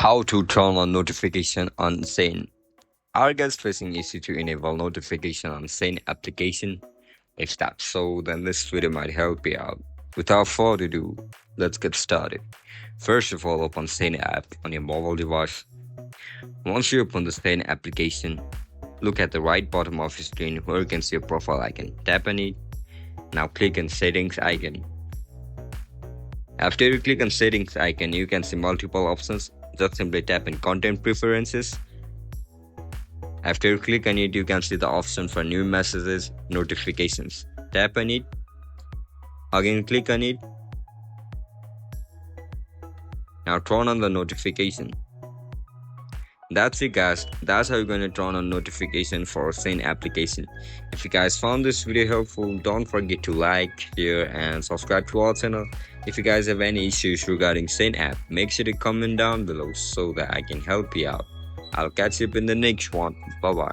How to turn on notification on Shein. Are guys facing issue to enable notification on Shein application? If that's so, then this video might help you out. Without further ado, let's get started. First of all, open Shein app on your mobile device. Once you open the Shein application, look at the right bottom of your screen where you can see your profile icon. Tap on it. Now click on settings icon. After you click on settings icon, you can see multiple options. Just simply tap in content preferences. After you click on it, you can see the option for new messages, notifications. Tap on it. Again click on it. Now turn on the notification. That's it guys, that's how you're going to turn on notification for Shein application. If you guys found this video helpful, don't forget to like, share and subscribe to our channel. If you guys have any issues regarding Shein app, make sure to comment down below so that I can help you out. I'll catch you up in the next one. Bye bye.